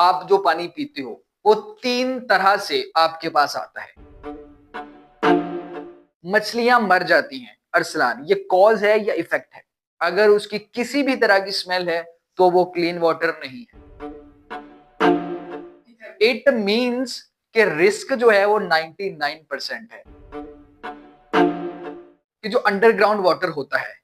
आप जो पानी पीते हो वो 3 तरह से आपके पास आता है। मछलियां मर जाती हैं, अरसलान, ये कॉज है या इफेक्ट है? अगर उसकी किसी भी तरह की स्मेल है तो वो क्लीन वाटर नहीं है। इट मीन्स कि रिस्क जो है वो 99% है कि जो अंडरग्राउंड वाटर होता है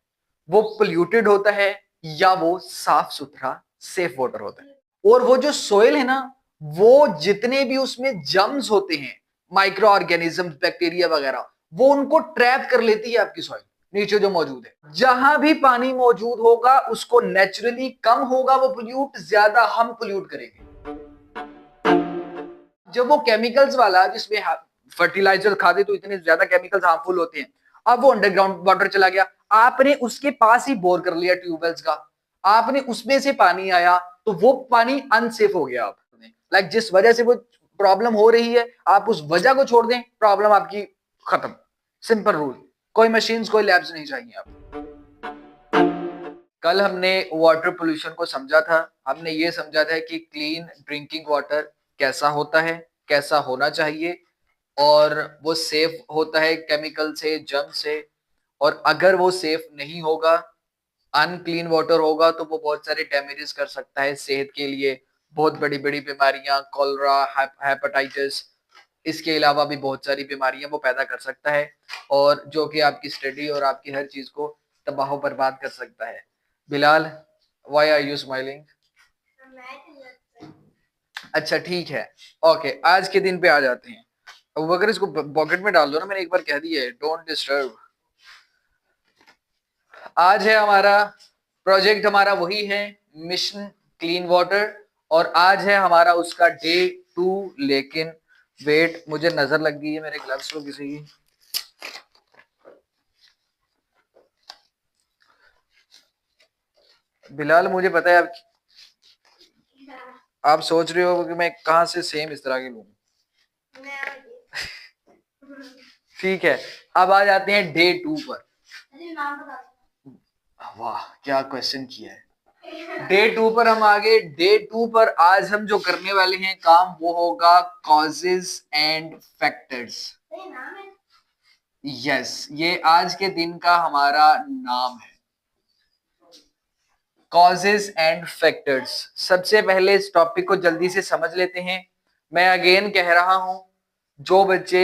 वो पोल्यूटेड होता है या वो साफ सुथरा सेफ वाटर होता है। और वो जो सोइल है ना, वो जितने भी उसमें जर्म्स होते हैं, माइक्रो ऑर्गेनिज्म, बैक्टीरिया वगैरह, वो उनको ट्रैप कर लेती है आपकी सॉइल नीचे जो मौजूद है। जहां भी पानी मौजूद होगा उसको नेचुरली कम होगा वो पोल्यूट, ज्यादा हम पोल्यूट करेंगे। जब वो केमिकल्स वाला जिसमें फर्टिलाइजर खादे तो इतने ज्यादा केमिकल्स हार्मफुल होते हैं, अब वो अंडरग्राउंड वाटर चला गया, आपने उसके पास ही बोर कर लिया ट्यूबवेल्स का, आपने उसमें से पानी आया तो वो पानी अनसेफ हो गया। आपने लाइक जिस वजह से वो प्रॉब्लम हो रही है आप उस वजह को छोड़ दें, प्रॉब्लम आपकी खत्म। सिंपल रूल, कोई मशीन्स कोई लैब्स नहीं चाहिए आप। कल हमने वाटर पोल्यूशन को समझा था, हमने ये समझा था कि क्लीन ड्रिंकिंग वाटर कैसा होता है, कैसा होना चाहिए, और वो सेफ होता है केमिकल से, जर्म से, और अगर वो सेफ नहीं होगा, अनक्लीन वाटर होगा तो वो बहुत सारे डैमेजेस कर सकता है सेहत के लिए, बहुत बड़ी बड़ी बीमारियां, कॉलरा, हेपेटाइटिस, इसके अलावा भी बहुत सारी बीमारियां वो पैदा कर सकता है, और जो कि आपकी स्टडी और आपकी हर चीज को तबाह बर्बाद कर सकता है। Bilal, why are you smiling? अच्छा ठीक है, ओके, आज के दिन पे आ जाते हैं। अब अगर इसको पॉकेट में डाल दो ना, मैंने एक बार कह दिया है, डोंट डिस्टर्ब। आज है हमारा प्रोजेक्ट, हमारा वही है, मिशन क्लीन वाटर, और आज है हमारा उसका डे 2। लेकिन वेट, मुझे नजर लग गई है मेरे ग्लव्स को किसी की। बिलाल मुझे पता है आप सोच रहे हो कि मैं कहां से सेम इस तरह के लूं। ठीक है, अब आ जाते हैं डे 2 पर। वाह क्या क्वेश्चन किया है। डे 2 पर हम आगे, डे 2 पर आज हम जो करने वाले हैं काम वो होगा कॉजेज एंड फैक्टर्स। यस, ये आज के दिन का हमारा नाम है, कॉजेज एंड फैक्टर्स। सबसे पहले इस टॉपिक को जल्दी से समझ लेते हैं। मैं अगेन कह रहा हूं, जो बच्चे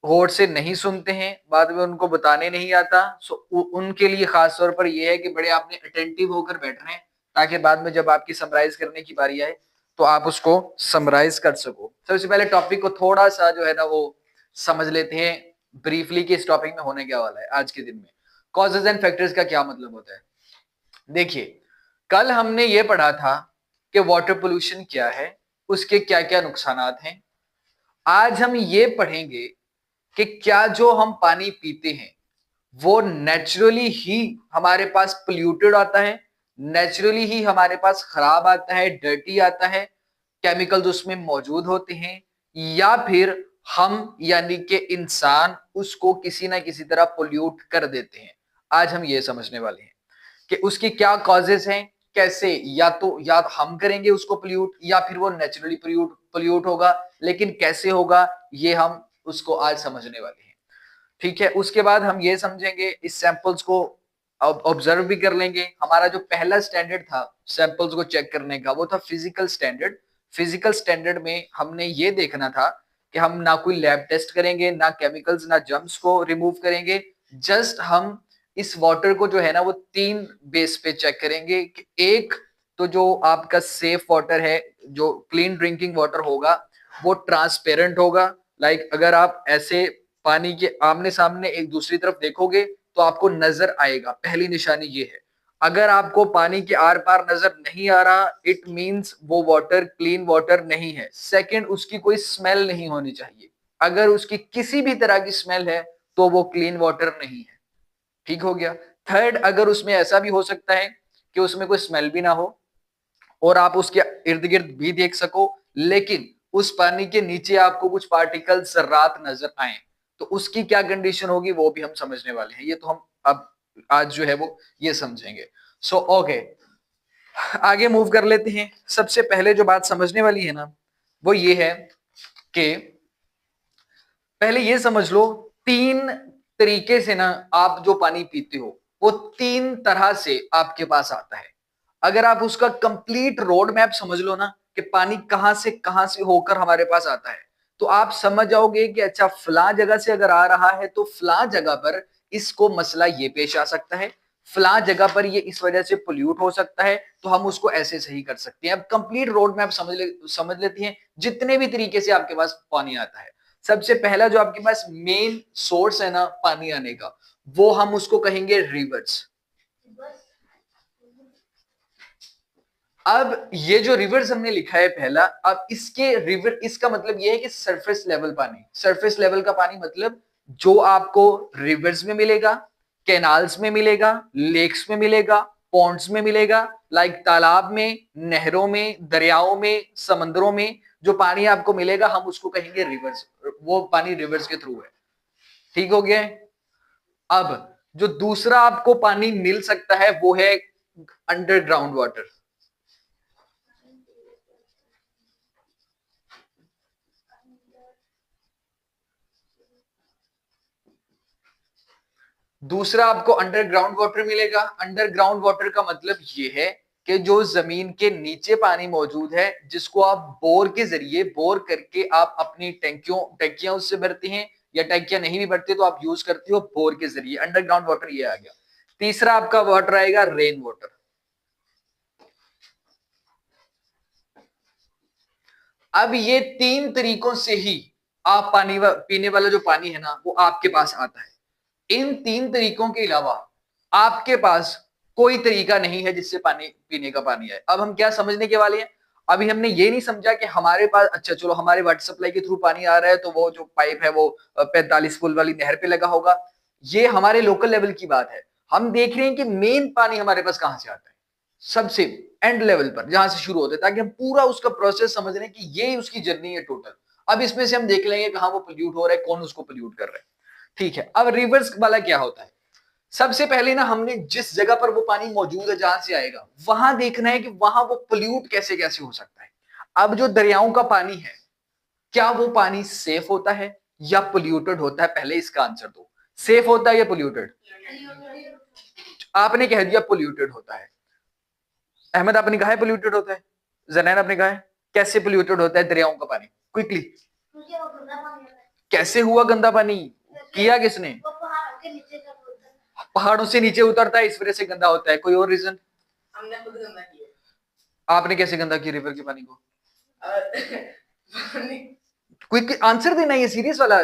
होड़ से नहीं सुनते हैं, बाद में उनको बताने नहीं आता, सो उनके लिए खास तौर पर यह है कि बड़े आपने अटेंटिव होकर बैठना है, ताकि बाद में जब आपकी समराइज करने की बारी आए तो आप उसको समराइज कर सको। सबसे पहले टॉपिक को थोड़ा सा जो है ना वो समझ लेते हैं ब्रीफली कि इस टॉपिक में होने क्या वाला है आज के दिन में। कॉजेज एंड फैक्टर्स का क्या मतलब होता है? देखिए, कल हमने ये पढ़ा था कि वाटर पोल्यूशन क्या है, उसके क्या क्या नुकसानात हैं। आज हम ये पढ़ेंगे कि क्या जो हम पानी पीते हैं वो नेचुरली ही हमारे पास पोल्यूटेड आता है, नेचुरली ही हमारे पास खराब आता है, डर्टी आता है, केमिकल्स उसमें मौजूद होते हैं, या फिर हम यानी कि इंसान उसको किसी ना किसी तरह पोल्यूट कर देते हैं। आज हम ये समझने वाले हैं कि उसकी क्या कॉजेस हैं, कैसे या हम करेंगे उसको पोल्यूट या फिर वो नेचुरली पोल्यूट होगा, लेकिन कैसे होगा ये हम उसको आज समझने वाले हैं। ठीक है, उसके बाद हम ये समझेंगे, इस सैंपल्स को ऑब्जर्व भी कर लेंगे। हमारा जो पहला स्टैंडर्ड था सैंपल्स को चेक करने का वो था फिजिकल स्टैंडर्ड। फिजिकल स्टैंडर्ड में हमने ये देखना था कि हम ना कोई लैब टेस्ट करेंगे, ना केमिकल्स, ना जर्म्स को रिमूव करेंगे, जस्ट हम इस वाटर को जो है ना वो 3 बेस पे चेक करेंगे कि एक तो जो आपका सेफ वाटर है, जो क्लीन ड्रिंकिंग वाटर होगा वो ट्रांसपेरेंट होगा। लाइक अगर आप ऐसे पानी के आमने सामने एक दूसरी तरफ देखोगे तो आपको नजर आएगा, पहली निशानी ये है। अगर आपको पानी के आर पार नजर नहीं आ रहा, इट मींस वो वाटर क्लीन वाटर नहीं है। सेकंड, उसकी कोई स्मेल नहीं होनी चाहिए, अगर उसकी किसी भी तरह की स्मेल है तो वो क्लीन वाटर नहीं है। ठीक हो गया। थर्ड, अगर उसमें ऐसा भी हो सकता है कि उसमें कोई स्मेल भी ना हो और आप उसके इर्द गिर्द भी देख सको, लेकिन उस पानी के नीचे आपको कुछ पार्टिकल जर्रात नजर आए, तो उसकी क्या कंडीशन होगी वो भी हम समझने वाले हैं। ये तो हम अब आज जो है वो ये समझेंगे। सो ओके, आगे मूव कर लेते हैं। सबसे पहले जो बात समझने वाली है ना वो ये है कि पहले ये समझ लो, तीन तरीके से ना आप जो पानी पीते हो वो तीन तरह से आपके पास आता है। अगर आप उसका कंप्लीट रोड मैप समझ लो ना कि पानी कहां से होकर हमारे पास आता है, तो आप समझ जाओगे कि अच्छा फला जगह से अगर आ रहा है तो फला जगह पर इसको मसला ये पेश आ सकता है, फला जगह पर ये इस वजह से पोल्यूट हो सकता है, तो हम उसको ऐसे सही कर सकते हैं। अब कंप्लीट रोड मैप समझ लेती हैं जितने भी तरीके से आपके पास पानी आता है। सबसे पहला जो आपके पास मेन सोर्स है ना पानी आने का, वो हम उसको कहेंगे रिवर्स। अब ये जो रिवर्स हमने लिखा है पहला, अब इसके रिवर, इसका मतलब ये है कि सरफेस लेवल पानी। सरफेस लेवल का पानी मतलब जो आपको रिवर्स में मिलेगा, कैनाल्स में मिलेगा, लेक्स में मिलेगा, पॉन्ड्स में मिलेगा, लाइक तालाब में, नहरों में, दरियाओं में, समंदरों में जो पानी आपको मिलेगा हम उसको कहेंगे रिवर्स। वो पानी रिवर्स के थ्रू है। ठीक हो गया है। अब जो दूसरा आपको पानी मिल सकता है वो है अंडरग्राउंड वाटर। दूसरा आपको अंडरग्राउंड वाटर मिलेगा। अंडरग्राउंड वाटर का मतलब ये है कि जो जमीन के नीचे पानी मौजूद है, जिसको आप बोर के जरिए बोर करके आप अपनी टैंकियां उससे भरते हैं, या टैंकियां नहीं भी भरते तो आप यूज करते हो बोर के जरिए। अंडरग्राउंड वाटर ये आ गया। तीसरा आपका वाटर आएगा रेन वाटर। अब ये तीन तरीकों से ही आप पानी पीने वाला जो पानी है ना वो आपके पास आता है। इन तीन तरीकों के अलावा आपके पास कोई तरीका नहीं है जिससे पानी पीने का पानी आए। अब हम क्या समझने के वाले हैं, अभी हमने ये नहीं समझा कि हमारे पास अच्छा चलो हमारे वाटर सप्लाई के थ्रू पानी आ रहा है तो वो जो पाइप है वो 45 फुल वाली नहर पे लगा होगा। ये हमारे लोकल लेवल की बात है। हम देख रहे हैं कि मेन पानी हमारे पास कहां से आता है, सबसे एंड लेवल पर जहां से शुरू होता है, ताकि हम पूरा उसका प्रोसेस समझ रहे हैं कि ये उसकी जर्नी है टोटल। अब इसमें से हम देख लेंगे कहां वो पोल्यूट हो रहा है, कौन उसको पोल्यूट कर रहा है। ठीक है। अब रिवर्स वाला क्या होता है, सबसे पहले ना हमने जिस जगह पर वो पानी मौजूद है जहां से आएगा वहां देखना है कि वहां वो पोल्यूट कैसे कैसे हो सकता है। अब जो दरियाओं का पानी है, क्या वो पानी सेफ होता है या पोल्यूटेड होता है, पहले इसका आंसर दो। सेफ होता है या पोल्यूटेड? आपने कह दिया पोल्यूटेड होता है। अहमद आपने कहा है पोल्यूटेड होता है, जनैन आपने कहा है। कैसे पोल्यूटेड होता है दरियाओं का पानी, क्विकली? कैसे हुआ गंदा पानी, किया किसने? पहाड़ों से नीचे उतरता है इस वजह से गंदा होता है, कोई और रीजन? हमने खुद गंदा किया। आपने कैसे गंदा किया रिवर के पानी को? क्विक आंसर देना, ये सीरियस वाला।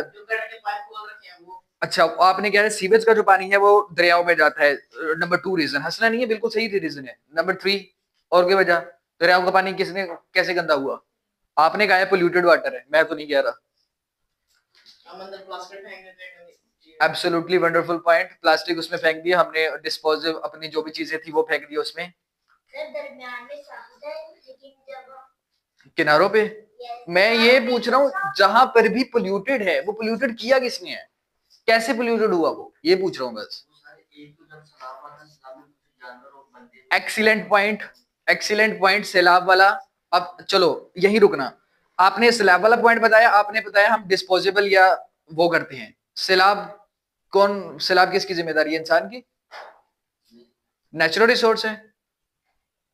अच्छा, आपने क्या है सीवेज का जो पानी है वो दरियाओं में जाता है। नंबर 2 रीजन, हंसना नहीं है, बिल्कुल सही रीजन है। नंबर 3 और क्या वजह, दरियाओं का पानी किसने कैसे गंदा हुआ? आपने कहा है पोल्यूटेड वाटर है, मैं तो नहीं कह रहा। एब्सोल्युटली वंडरफुल पॉइंट, प्लास्टिक उसमें फेंक दिया हमने, डिस्पोजेबल अपनी जो भी चीजें थी वो फेंक दी उसमें किनारों पे। मैं ये पूछ रहा हूँ जहां पर भी पोल्यूटेड है वो पोल्यूटेड किया किसने है, कैसे पोल्यूटेड हुआ वो, ये पूछ रहा हूँ बस। एक्सीलेंट पॉइंट, एक्सीलेंट पॉइंट, सैलाब वाला। अब चलो यही रुकना। आपने सैलाब वाला पॉइंट बताया, आपने बताया हम डिस्पोजेबल या वो करते हैं। सैलाब कौन, सैलाब किसकी जिम्मेदारी है, इंसान की? नेचुरल रिसोर्स है,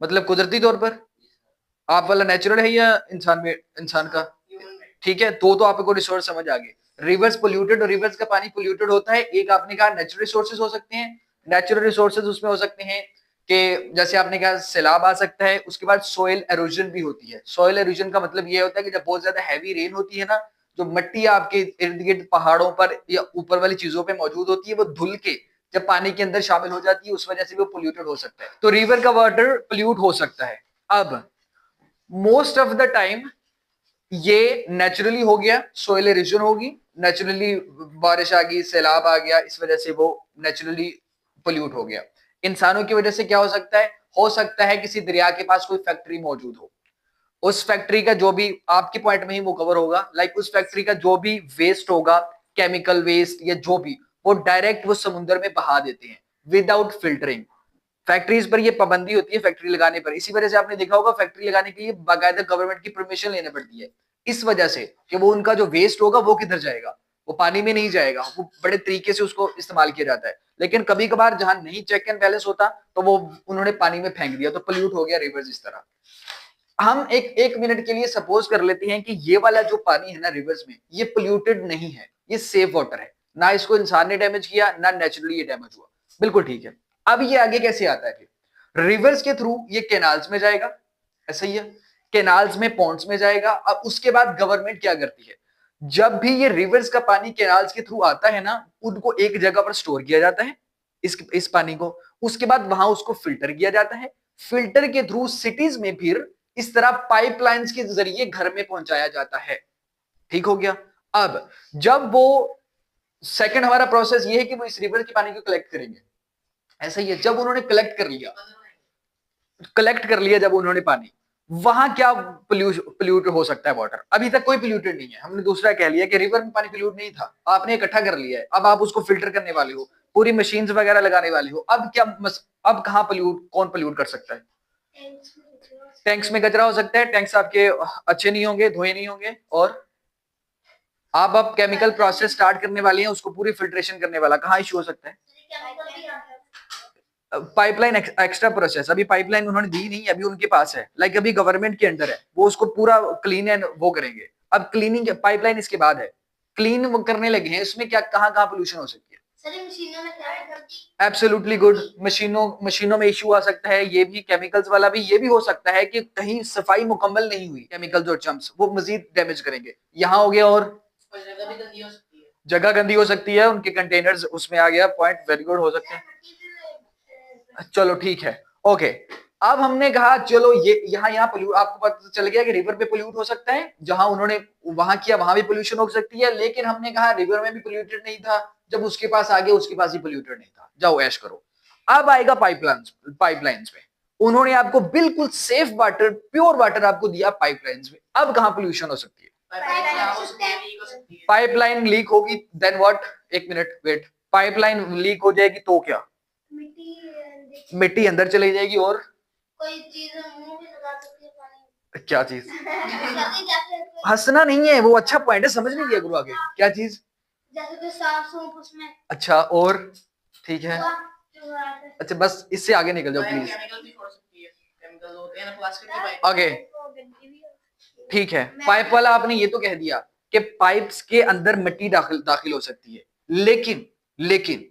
मतलब कुदरती तौर पर। आप वाला नेचुरल है या इंसान में, इंसान का? ठीक है, तो आपको रिसोर्स समझ आ गए। रिवर्स पोल्यूटेड और रिवर्स का पानी पोल्यूटेड होता है। एक आपने कहा नेचुरल रिसोर्सेज हो सकते हैं। नेचुरल रिसोर्सेज उसमें हो सकते हैं कि जैसे आपने कहा सैलाब आ सकता है, उसके बाद सोइल एरोजन भी होती है। सोइल एरोजन का मतलब ये होता है कि जब बहुत ज्यादा हैवी रेन होती है ना, जो मिट्टी आपके इर्द गिर्द पहाड़ों पर या ऊपर वाली चीजों पे मौजूद होती है, वो धुल के जब पानी के अंदर शामिल हो जाती है, उस वजह से वो पोल्यूटेड हो सकता है। तो रिवर का वाटर पोल्यूट हो सकता है। अब मोस्ट ऑफ द टाइम ये नेचुरली हो गया, सोइल एरोजन होगी, नेचुरली बारिश आ गई, सैलाब आ गया, इस वजह से वो नेचुरली पोल्यूट हो गया। इंसानों की वजह से क्या हो सकता है किसी दरिया के पास कोई फैक्ट्री मौजूद हो, उस फैक्ट्री का जो भी आपके पॉइंट में ही वो कवर होगा, लाइक उस फैक्ट्री का जो भी वेस्ट होगा, केमिकल वेस्ट या जो भी, वो डायरेक्ट वो समुद्र में बहा देते हैं विदाउट फिल्टरिंग। फैक्ट्रीज पर ये पाबंदी होती है फैक्ट्री लगाने पर। इसी वजह से आपने देखा होगा फैक्ट्री लगाने के लिए बाकायदा गवर्नमेंट की परमिशन लेनी पड़ती है, इस वजह से कि वो उनका जो वेस्ट होगा वो किधर जाएगा, वो पानी में नहीं जाएगा, वो बड़े तरीके से उसको इस्तेमाल किया जाता है। लेकिन कभी कभार जहां नहीं चेक एंड बैलेंस होता तो वो उन्होंने पानी में फेंक दिया, तो पोल्यूट हो गया रिवर्स। इस तरह हम एक मिनट के लिए सपोज कर लेते हैं कि ये वाला जो पानी है ना रिवर्स में, ये पोल्यूटेड नहीं है, ये सेफ वाटर है, ना इसको इंसान ने डैमेज किया ना नेचुरली ये डैमेज हुआ, बिल्कुल ठीक है। अब ये आगे कैसे आता है फिर, रिवर्स के थ्रू ये कैनाल्स में जाएगा, ऐसा ही है, कैनाल्स में पॉन्ड्स में जाएगा। अब उसके बाद गवर्नमेंट क्या करती है, जब भी ये रिवर्स का पानी कैनाल्स के थ्रू आता है ना, उनको एक जगह पर स्टोर किया जाता है इस पानी को, उसके बाद वहां उसको फिल्टर किया जाता है, फिल्टर के थ्रू सिटीज में फिर इस तरह पाइपलाइंस के जरिए घर में पहुंचाया जाता है। ठीक हो गया। अब जब वो सेकंड हमारा प्रोसेस ये है कि वो इस रिवर के पानी को कलेक्ट करेंगे, ऐसा ही है। जब उन्होंने कलेक्ट कर लिया जब उन्होंने पानी, वहां क्या पोल्यूट हो सकता है वाटर, अभी तक कोई पोल्यूटेड नहीं है। हमने दूसरा कह लिया कि रिवर में पानी पोल्यूट नहीं था, आपने इकट्ठा कर लिया है, अब आप उसको फिल्टर करने वाले हो, पूरी मशीन्स वगैरह लगाने वाले हो। अब क्या अब कहां कौन पोल्यूट कर सकता है, टैंक्स में कचरा हो सकता है, टैंक्स आपके अच्छे नहीं होंगे, धोए नहीं होंगे, और आप अब केमिकल प्रोसेस स्टार्ट करने वाले हैं, उसको पूरी फिल्ट्रेशन करने वाला, कहाँ इश्यू हो सकता है, पाइपलाइन एक्स्ट्रा प्रोसेस। अभी पाइपलाइन उन्होंने दी नहीं, अभी उनके पास है, लाइक अभी गवर्नमेंट के अंडर है, वो उसको पूरा क्लीन एंड वो करेंगे। अब क्लीनिंग पाइपलाइन इसके बाद है, क्लीन वो करने लगे हैं, इसमें क्या कहाँ कहाँ पोल्यूशन हो सकती है, एब्सोल्युटली गुड, मशीनों में इश्यू आ सकता है, ये भी केमिकल्स वाला भी, ये भी हो सकता है कि कहीं सफाई मुकम्मल नहीं हुई, केमिकल्स और चम्स वो मजीद डैमेज करेंगे, यहाँ हो गया। और जगह गंदी हो सकती है, उनके कंटेनर्स उसमें आ गया, पॉइंट वेरी गुड, हो सकते हैं। चलो ठीक है, ओके। अब हमने कहा चलो ये यहाँ पोल्यूट, आपको पता चल गया कि रिवर पे पोल्यूट हो सकता है, जहां उन्होंने वहां किया वहां भी पोल्यूशन हो सकती है, लेकिन हमने कहा रिवर में भी पोल्यूटेड नहीं था, जब उसके पास आ गया उसके पास ही पोल्यूटेड नहीं था, जाओ ऐश करो। अब आएगा पाइपलाइंस में, उन्होंने आपको बिल्कुल सेफ वाटर, प्योर वाटर आपको दिया पाइपलाइंस में, अब कहां पोल्यूशन हो सकती है, पाइपलाइन लीक होगी, देन व्हाट, एक मिनट वेट, पाइपलाइन लीक हो जाएगी तो क्या, मिट्टी अंदर चली जाएगी, और कोई चीज मुंह में लगा सकती है पानी, क्या चीज हंसना नहीं है, वो अच्छा पॉइंट है, समझ नहीं गया गुरु आगे, क्या चीज, जैसे कोई सांप सूप उसमें, अच्छा, और ठीक है, अच्छा बस इससे आगे निकल जाओ प्लीज, आगे ठीक है। पाइप वाला आपने ये तो कह दिया कि पाइप्स के अंदर मिट्टी दाखिल हो सकती है, लेकिन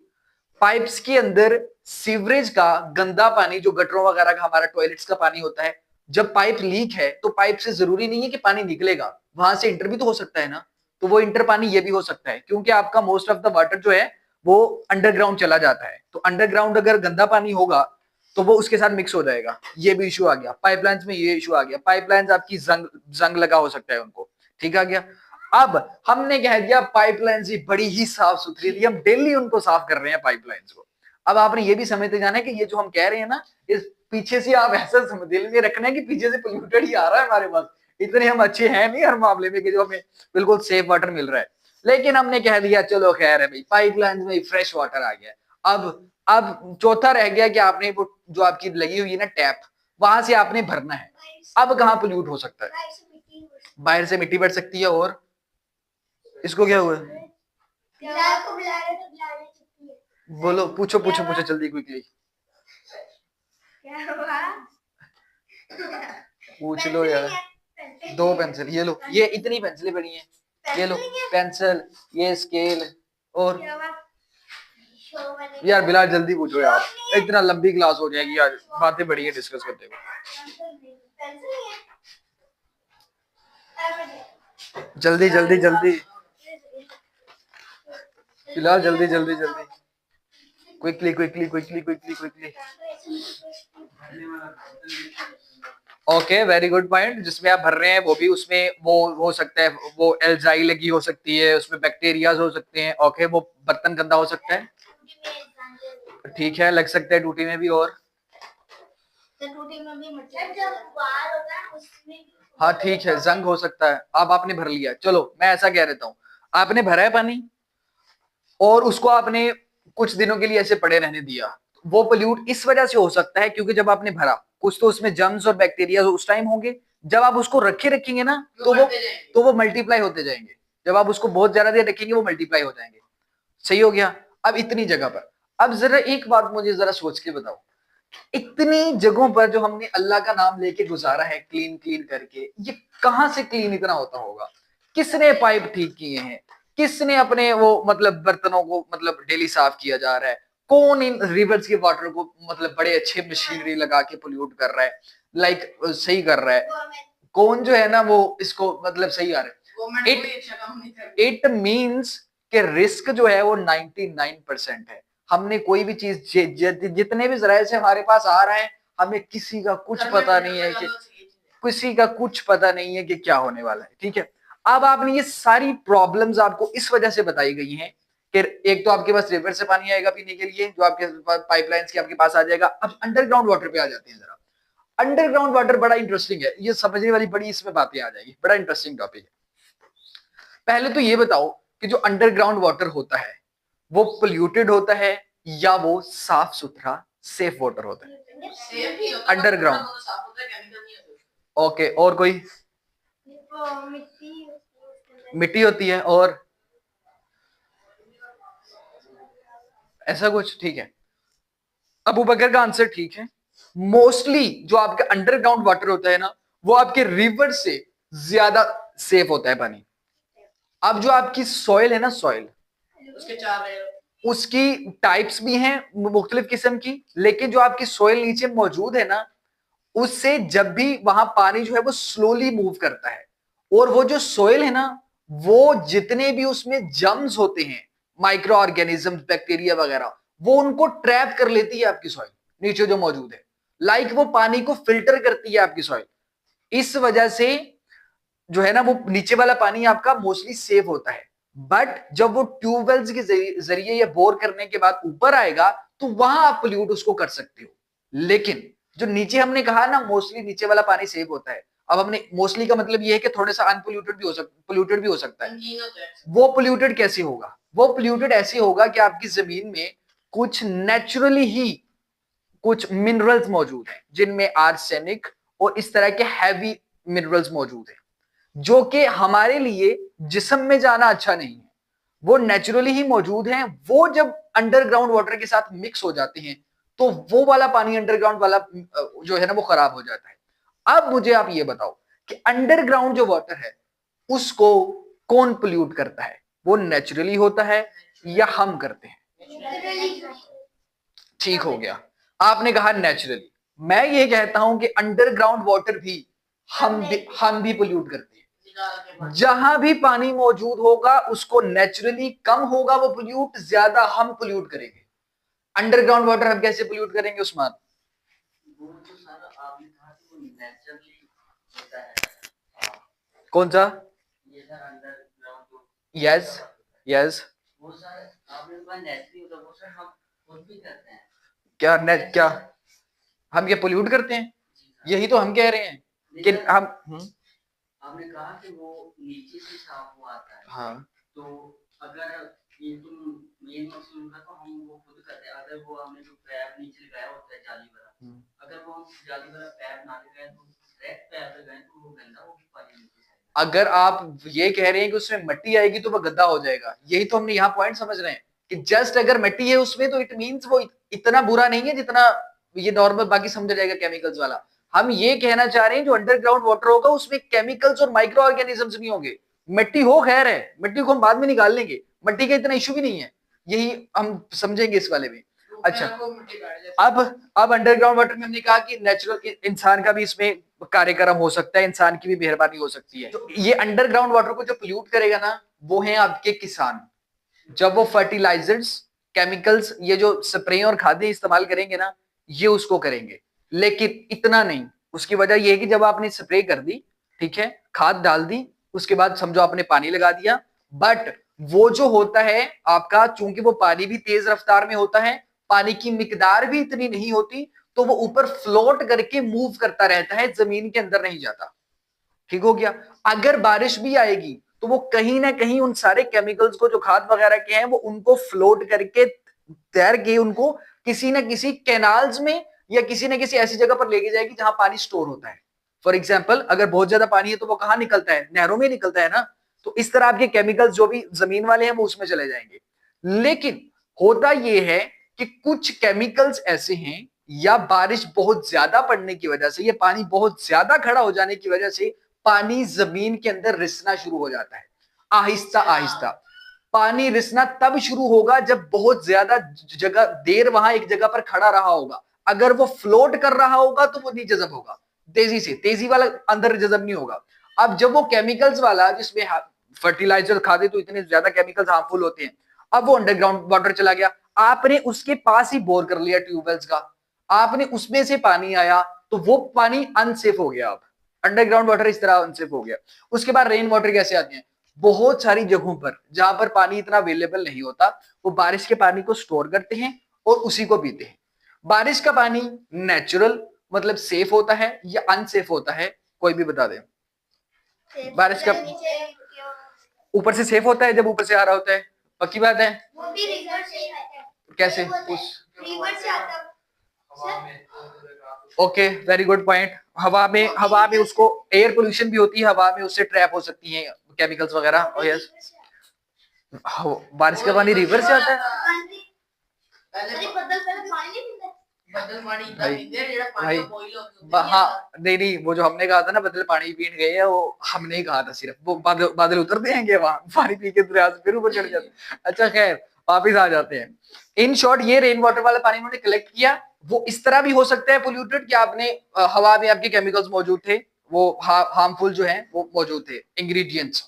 पाइप्स के अंदर सीवरेज का गंदा पानी, जो गटरों वगैरह का हमारा टॉयलेट्स का पानी होता है, जब पाइप लीक है तो पाइप से जरूरी नहीं है कि पानी निकलेगा, वहां से इंटर भी तो हो सकता है ना, तो वो इंटर पानी ये भी हो सकता है, क्योंकि आपका मोस्ट ऑफ द वाटर जो है वो अंडरग्राउंड चला जाता है, तो अंडरग्राउंड अगर गंदा पानी होगा तो वो उसके साथ मिक्स हो जाएगा, ये भी इशू आ गया। पाइपलाइंस में ये इशू आ गया, पाइपलाइंस आपकी जंग लगा हो सकता है उनको, ठीक आ गया। अब हमने कह दिया पाइपलाइंस भी बड़ी ही साफ सुथरी थी, हम डेली उनको साफ कर रहे हैं पाइपलाइंस को। अब आपने ये भी समझते जाना है कि ये जो हम कह रहे हैं ना, इस पीछे से आप ऐसा दिल में रखना है कि पीछे से पोल्यूटेड ही आ रहा है हमारे पास, इतने हम अच्छे हैं नहीं हर मामले में कि जो हमें बिल्कुल सेफ वाटर मिल रहा है, लेकिन हमने कह दिया चलो खैर है भाई, पाइपलाइंस में फ्रेश वाटर आ गया। अब चौथा रह गया कि आपने वो जो आपकी लगी हुई है ना टैप, वहां से आपने भरना है। अब कहाँ पोल्यूट हो सकता है, बाहर से मिट्टी बढ़ सकती है, और इसको क्या हुआ, बोलो, पूछो जल्दी क्विकली, पूछ लो यार। दो पेंसिल, ये लो, ये इतनी पेंसिलें बनी है, ये लो पेंसिल, ये स्केल, और यार बिलाल जल्दी पूछो यार, इतना लंबी क्लास हो जाएगी यार, बातें बड़ी है डिस्कस करते हुए, जल्दी बिलाल जल्दी quickly okay, very good point. जिसमें आप भर रहे हैं वो भी, उसमें वो हो सकता है, वो एल्जाई लगी हो सकती है, उसमें बैक्टीरियाज हो सकते हैं, ओके, वो बर्तन गंदा हो सकता है, ठीक है, लग सकता है टूटी में भी, और हाँ ठीक है, जंग हो सकता है। अब आपने भर लिया, चलो मैं ऐसा कह देता हूँ, आपने भरा है पानी और उसको आपने कुछ दिनों के लिए ऐसे पड़े रहने दिया, वो पोल्यूट इस वजह से हो सकता है क्योंकि जब आपने भरा कुछ तो उसमें जर्म्स और बैक्टीरिया उस टाइम होंगे, जब आप उसको रखेंगे ना तो वो मल्टीप्लाई होते जाएंगे। जब आप उसको बहुत ज्यादा देर रखेंगे वो मल्टीप्लाई हो जाएंगे। सही हो गया। अब इतनी जगह पर, अब जरा एक बात मुझे जरा सोच के बताओ, इतनी जगहों पर जो हमने अल्लाह का नाम लेके गुजारा है क्लीन क्लीन करके, ये कहां से क्लीन इतना होता होगा? किसने पाइप ठीक किए हैं? किसने अपने वो मतलब बर्तनों को मतलब डेली साफ किया जा रहा है? कौन इन रिवर्स के वाटर को मतलब बड़े अच्छे मशीनरी लगा के पोल्यूट कर रहा है, लाइक सही कर रहा है? कौन जो है ना वो इसको मतलब सही आ रहा है? इट मीन्स कि रिस्क जो है वो 99% है। हमने कोई भी चीज जितने भी जराये से हमारे पास आ रहा है, हमें किसी का कुछ पता नहीं है कि क्या होने वाला है। ठीक है, अब आपने ये सारी प्रॉब्लम्स आपको इस वजह से बताई गई हैं कि एक तो आपके पास रिवर से पानी आएगा पीने के लिए जो आपके पाइपलाइंस के आपके पास आ जाएगा। अब अंडरग्राउंड वाटर पे आ जाते हैं जरा। अंडरग्राउंड वाटर बड़ा इंटरेस्टिंग है, ये समझने वाली बड़ी इसमें बातें आ जाएगी, बड़ा इंटरेस्टिंग टॉपिक है। पहले तो ये बताओ कि जो अंडरग्राउंड वाटर होता है वो पोल्यूटेड होता है या वो साफ सुथरा सेफ वाटर होता है? अंडरग्राउंड। ओके, और कोई? मिट्टी होती है और ऐसा कुछ? ठीक है, अबू बकर का आंसर ठीक है। मोस्टली जो आपका अंडरग्राउंड वाटर होता है ना वो आपके रिवर से ज्यादा सेफ होता है पानी। अब जो आपकी सॉइल है ना, सॉइल उसकी टाइप्स भी हैं मुख्तलिफ किस्म की, लेकिन जो आपकी सॉइल नीचे मौजूद है ना उससे जब भी वहां पानी जो है वो स्लोली मूव करता है, और वो जो सॉइल है ना वो जितने भी उसमें जम्स होते हैं, माइक्रो ऑर्गेनिज्म, बैक्टीरिया वगैरह, वो उनको ट्रैप कर लेती है आपकी सॉइल नीचे जो मौजूद है। लाइक वो पानी को फिल्टर करती है आपकी सॉइल। इस वजह से जो है ना वो नीचे वाला पानी आपका मोस्टली सेफ होता है। बट जब वो ट्यूबवेल्स के जरिए या बोर करने के बाद ऊपर आएगा तो वहां आप पोल्यूट उसको कर सकते हो। लेकिन जो नीचे हमने कहा ना मोस्टली नीचे वाला पानी सेफ होता है, अब हमने मोस्टली का मतलब ये है कि थोड़ा सा अनपोल्यूटेड भी हो सकता, पोल्यूटेड भी हो सकता है। वो पोल्यूटेड कैसे होगा? वो पोल्यूटेड ऐसे होगा कि आपकी जमीन में कुछ नेचुरली ही कुछ मिनरल्स मौजूद हैं जिनमें आर्सेनिक और इस तरह के हैवी मिनरल्स मौजूद हैं जो कि हमारे लिए जिस्म में जाना अच्छा नहीं है। वो नेचुरली ही मौजूद हैं। वो जब अंडरग्राउंड वाटर के साथ मिक्स हो जाते हैं तो वो वाला पानी अंडरग्राउंड वाला जो है ना वो खराब हो जाता है। अब मुझे आप ये बताओ कि अंडरग्राउंड जो वाटर है उसको कौन पोल्यूट करता है? वो नेचुरली होता है या हम करते हैं? ठीक हो गया, आपने कहा नेचुरली। मैं ये कहता हूं कि अंडरग्राउंड वाटर भी हम भी पोल्यूट करते हैं। जहां भी पानी मौजूद होगा उसको नेचुरली कम होगा वो पोल्यूट, ज्यादा हम पोल्यूट करेंगे। अंडरग्राउंड वाटर हम कैसे पोल्यूट करेंगे उस्मान? कौन सा? Yes yes. क्या हम क्या पोल्यूट करते हैं? यही तो हम कह रहे हैं कि हम आपने कहा कि वो नीचे से साफ हुआ आता है। हाँ, तो अगर ये तुम मेन मकसद उनका तो हम वो खुद करते हैं। अगर वो हमने जो पैप नीचे लगाया होता है जाली वाला, अगर वो हम जाली वाला पैप ना लगाए तो डायरेक्ट पैप लगाए तो वो गंदा हो पानी नीचे से। अगर आप ये कह रहे हैं कि उसमें मिट्टी आएगी तो वो गंदा हो जाएगा, यही तो हमने यहाँ पॉइंट समझ रहे हैं कि जस्ट अगर मिट्टी है उसमें तो इट मींस वो इतना बुरा नहीं है जितना ये नॉर्मल बाकी समझा जाएगा केमिकल्स वाला। हम ये कहना चाह रहे हैं जो अंडरग्राउंड वाटर होगा उसमें केमिकल्स और माइक्रो ऑर्गेनिजम्स नहीं होंगे। मिट्टी हो खैर है, मिट्टी को हम बाद में निकाल लेंगे, मिट्टी का इतना इशू भी नहीं है, यही हम समझेंगे इस वाले में। अच्छा, अब अंडरग्राउंड वाटर में हमने कहा कि नेचुरल इंसान का भी इसमें कार्यक्रम हो सकता है, इंसान की भी मेहरबानी हो सकती है। तो ये अंडरग्राउंड वाटर को जो पोल्यूट करेगा ना वो है आपके किसान। जब वो फर्टिलाइजर्स, केमिकल्स, ये जो स्प्रे और खादें इस्तेमाल करेंगे ना ये उसको करेंगे, लेकिन इतना नहीं। उसकी वजह यह है कि जब आपने स्प्रे कर दी, ठीक है, खाद डाल दी, उसके बाद समझो आपने पानी लगा दिया, बट वो जो होता है आपका, चूंकि वो पानी भी तेज रफ्तार में होता है, पानी की मिकदार भी इतनी नहीं होती, तो वो ऊपर फ्लोट करके मूव करता रहता है, जमीन के अंदर नहीं जाता। ठीक हो गया। अगर बारिश भी आएगी तो वो कहीं ना कहीं उन सारे केमिकल्स को जो खाद वगैरह के हैं वो उनको फ्लोट करके तैर के उनको किसी ना किसी कैनाल्स में या किसी ना किसी ऐसी जगह पर लेके जाएगी जहां पानी स्टोर होता है। फॉर एग्जाम्पल, अगर बहुत ज्यादा पानी है तो वो कहाँ निकलता है? नहरों में निकलता है ना। तो इस तरह आपके केमिकल्स जो भी जमीन वाले हैं वो उसमें चले जाएंगे। लेकिन होता यह है कि कुछ केमिकल्स ऐसे हैं, या बारिश बहुत ज्यादा पड़ने की वजह से, ये पानी बहुत ज्यादा खड़ा हो जाने की वजह से पानी जमीन के अंदर रिसना शुरू हो जाता है। आहिस्ता आहिस्ता पानी रिसना तब शुरू होगा जब बहुत ज्यादा जगह देर वहां एक जगह पर खड़ा रहा होगा। अगर वो फ्लोट कर रहा होगा तो वो नहीं जज़ब होगा तेजी से, तेजी वाला अंदर जज़ब नहीं होगा। अब जब वो केमिकल्स वाला, जिसमें फर्टिलाइजर खादे तो इतने ज्यादा केमिकल्स हार्मफुल होते हैं, अब वो अंडरग्राउंड वाटर चला गया, आपने उसके पास ही बोर कर लिया ट्यूबवेल्स का, आपने उसमें से पानी आया, तो वो पानी अनसेफ हो गया। अब अंडरग्राउंड वाटर इस तरह अनसेफ हो गया। उसके बाद रेन वाटर कैसे आते हैं? बहुत सारी जगहों पर जहां पर पानी इतना अवेलेबल नहीं होता, वो बारिश के पानी को स्टोर करते हैं और उसी को पीते हैं। बारिश का पानी नेचुरल मतलब सेफ होता है या अनसेफ होता है? कोई भी बता दे। बारिश का ऊपर से सेफ होता है जब ऊपर से आ रहा होता है, पक्की बात है। वो भी रिवर से आता है। कैसे? उस रिवर से आता है। Okay, very good point. हवा में उसको एयर पोल्यूशन भी होती है, हवा में उससे ट्रैप हो सकती है केमिकल्स वगैरह। और यस, बारिश का पानी रिवर से आता है। भाई हाँ, नहीं, वो जो हमने कहा था ना बदल पानी पीने गए हैं, वो हमने ही कहा था सिर्फ। वो बादल उतरते हैं क्या वहां पानी पी के दरिया से फिर ऊपर चढ़ जाते हैं? अच्छा खैर, वापिस आ जाते हैं। इन शॉर्ट, ये रेन वाटर वाला पानी उन्होंने कलेक्ट किया। वो इस तरह भी हो सकता है पोल्यूटेड कि आपने हवा में आपके केमिकल्स मौजूद थे, वो हार्मफुल जो है वो मौजूद थे इंग्रेडिएंट्स,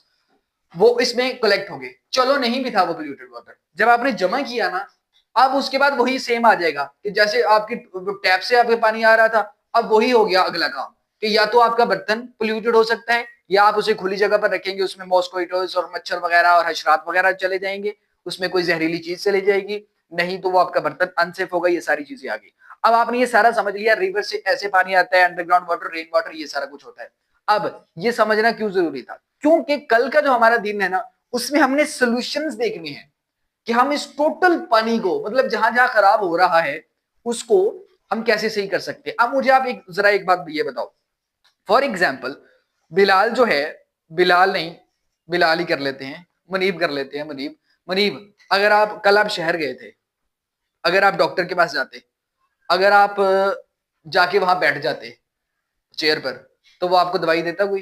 वो इसमें कलेक्ट हो गए। चलो नहीं भी था वो पोल्यूटेड वाटर, जब आपने जमा किया ना, अब उसके बाद वही सेम आ जाएगा कि जैसे आपकी टैप से आपके पानी आ रहा था, अब वही हो गया अगला काम कि या तो आपका बर्तन पोल्यूटेड हो सकता है, या आप उसे खुली जगह पर रखेंगे, उसमें मॉस्किटोज और मच्छर वगैरह और हशरात वगैरह चले जाएंगे, उसमें कोई जहरीली चीज चली जाएगी, नहीं तो वो आपका बर्तन अनसेफ होगा। ये सारी चीजें आ गई। अब आपने ये सारा समझ लिया, रिवर से ऐसे पानी आता है, अंडरग्राउंड वाटर, रेन वाटर, ये सारा कुछ होता है। अब ये समझना क्यों जरूरी था? क्योंकि कल का जो हमारा दिन है ना, उसमें हमने सोल्यूशंस देखने हैं कि हम इस टोटल पानी को, मतलब जहां जहां खराब हो रहा है, उसको हम कैसे सही कर सकते हैं। अब मुझे आप जरा एक बात ये बताओ। फॉर एग्जाम्पल, बिलाल जो है, बिलाल नहीं, बिलाल ही कर लेते हैं, मुनीब कर लेते हैं। मुनीब, अगर आप कल आप शहर गए थे, अगर आप डॉक्टर के पास जाते, अगर आप जाके वहां बैठ जाते चेयर पर, तो वो आपको दवाई देता कोई?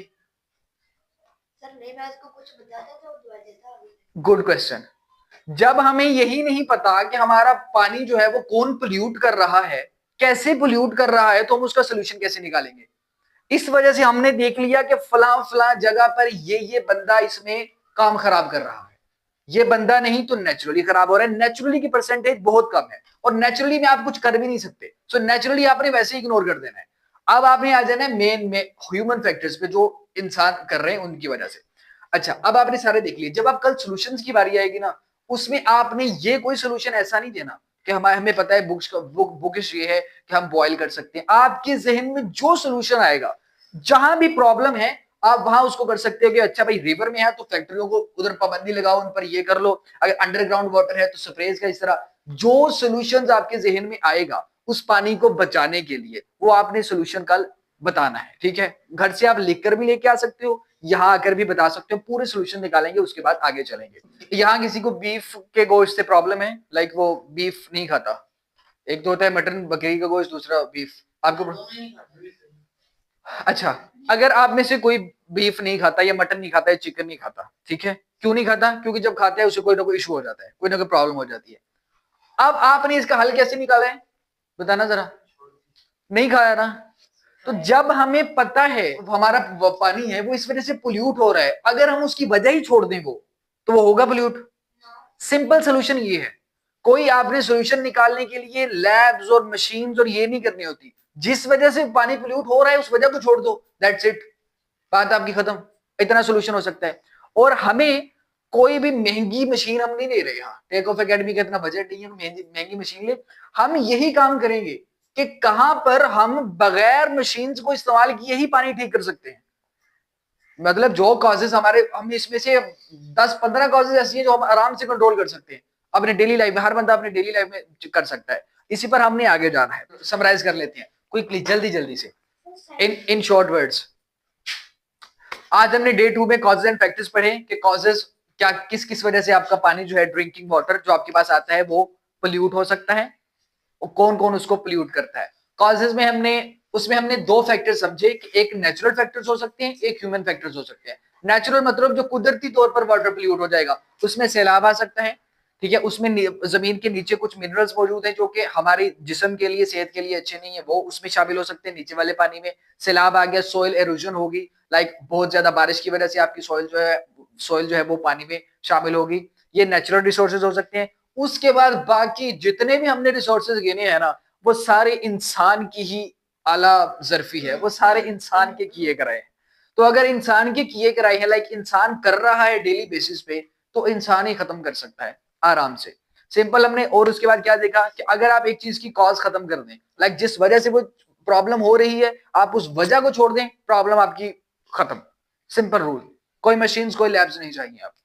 सर नहीं, मैं उसको कुछ बताता तो दवाई देता। Good question. जब हमें यही नहीं पता कि हमारा पानी जो है वो कौन पोल्यूट कर रहा है, कैसे पोल्यूट कर रहा है, तो हम उसका सोल्यूशन कैसे निकालेंगे? इस वजह से हमने देख लिया कि फला फला जगह पर ये बंदा इसमें काम खराब कर रहा है, ये बंदा नहीं तो नेचुरली खराब हो रहा है। नेचुरली की परसेंटेज बहुत कम है, और नेचुरली में आप कुछ कर भी नहीं सकते। सो नेचुरली आपने वैसे ही इग्नोर कर देना है। अब आपने आ जाना है मेन में ह्यूमन फैक्टर्स पे, जो इंसान कर रहे हैं उनकी वजह से। अच्छा, अब आपने सारे देख लिए। जब आप कल सॉल्यूशंस की बारी आएगी ना, उसमें आपने ये कोई सोल्यूशन ऐसा नहीं देना कि हमें पता है बुकिश ये है कि हम बॉयल कर सकते हैं। आपके जहन में जो सोल्यूशन आएगा, जहां भी प्रॉब्लम है, आप वहां उसको कर सकते हो कि अच्छा भाई रिवर में है तो फैक्ट्रियों को उधर पाबंदी लगाओ, उन पर ये कर लो। अगर अंडरग्राउंड वाटर है तो स्प्रेज का, इस तरह जो सोल्यूशन आपके जहन में आएगा उस पानी को बचाने के लिए, वो आपने सोल्यूशन कल बताना है। ठीक है, घर से आप लिखकर भी लेके आ सकते हो, यहाँ आकर भी बता सकते हो, पूरे सोल्यूशन निकालेंगे, उसके बाद आगे चलेंगे। यहाँ किसी को बीफ के गोश्त से प्रॉब्लम है, लाइक वो बीफ नहीं खाता, एक तो होता है मटन बकरी का गोश्त, दूसरा बीफ। आपको अच्छा, अगर आप में से कोई बीफ नहीं खाता या मटन नहीं खाता या चिकन नहीं खाता, ठीक है, क्यों नहीं खाता? क्योंकि जब खाता है उसे कोई ना कोई इशू हो जाता है, कोई ना कोई प्रॉब्लम हो जाती है। अब आपने इसका हल कैसे निकाला है, बताना जरा। नहीं खाया ना, तो जब हमें पता है हमारा पानी है वो इस वजह से पोल्यूट हो रहा है, अगर हम उसकी वजह ही छोड़ दें वो, तो वो होगा पोल्यूट। सिंपल सोल्यूशन ये है। कोई आपने सोल्यूशन निकालने के लिए लैब्स और मशीन्स और ये नहीं करनी होती। जिस वजह से पानी पोल्यूट हो रहा है उस वजह को छोड़ दो, दैट्स इट, बात आपकी खत्म। इतना सोल्यूशन हो सकता है। और हमें कोई भी महंगी मशीन हम नहीं ले रहे। यहाँ टेक ऑफ एकेडमी का इतना बजट नहीं है महंगी मशीन ले। हम यही काम करेंगे कि कहां पर हम बगैर मशीन को इस्तेमाल किए ही पानी ठीक कर सकते हैं। मतलब जो कॉजेज हमारे, हम इसमें से 10-15 कॉजेज ऐसी हैं जो हम आराम से कंट्रोल कर सकते हैं। अपने डेली लाइफ में, हर बंदा अपने डेली लाइफ में कर सकता है। इसी पर हमने आगे जाना है। समराइज कर लेते हैं क्विकली, जल्दी जल्दी से, इन शॉर्ट वर्ड्स। आज हमने डे 2 में कॉजेज एंड फैक्टर्स पढ़े कि कॉजेज क्या, किस किस वजह से आपका पानी जो है, ड्रिंकिंग वाटर जो आपके पास आता है वो पोल्यूट हो सकता है, और कौन कौन उसको पोल्यूट करता है। कॉजेज में हमने दो फैक्टर समझे कि एक नेचुरल फैक्टर्स हो सकते हैं, एक ह्यूमन फैक्टर्स हो सकते हैं। नेचुरल मतलब जो कुदरती तौर पर वाटर पोल्यूट हो जाएगा, उसमें सैलाब आ सकता है, ठीक है, उसमें जमीन के नीचे कुछ मिनरल्स मौजूद हैं जो कि हमारे जिस्म के लिए, सेहत के लिए अच्छे नहीं है, वो उसमें शामिल हो सकते हैं नीचे वाले पानी में। सैलाब आ गया, सोइल एरोजन होगी, लाइक बहुत ज्यादा बारिश की वजह से आपकी सोइल जो है वो पानी में शामिल होगी। ये नेचुरल रिसोर्सेज हो सकते हैं। उसके बाद बाकी जितने भी हमने रिसोर्सेज गिने हैं ना, वो सारे इंसान की ही आला जरफी है, वो सारे इंसान के किए कराए हैं। तो अगर इंसान के किए कराए हैं, लाइक इंसान कर रहा है डेली बेसिस पे, तो इंसान ही खत्म कर सकता है आराम से, सिंपल। हमने और उसके बाद क्या देखा कि अगर आप एक चीज की कॉज खत्म कर दें, लाइक जिस वजह से वो प्रॉब्लम हो रही है, आप उस वजह को छोड़ दें, प्रॉब्लम आपकी खत्म। Simple rule. कोई मशीन्स, कोई लैब्स नहीं चाहिए आपको।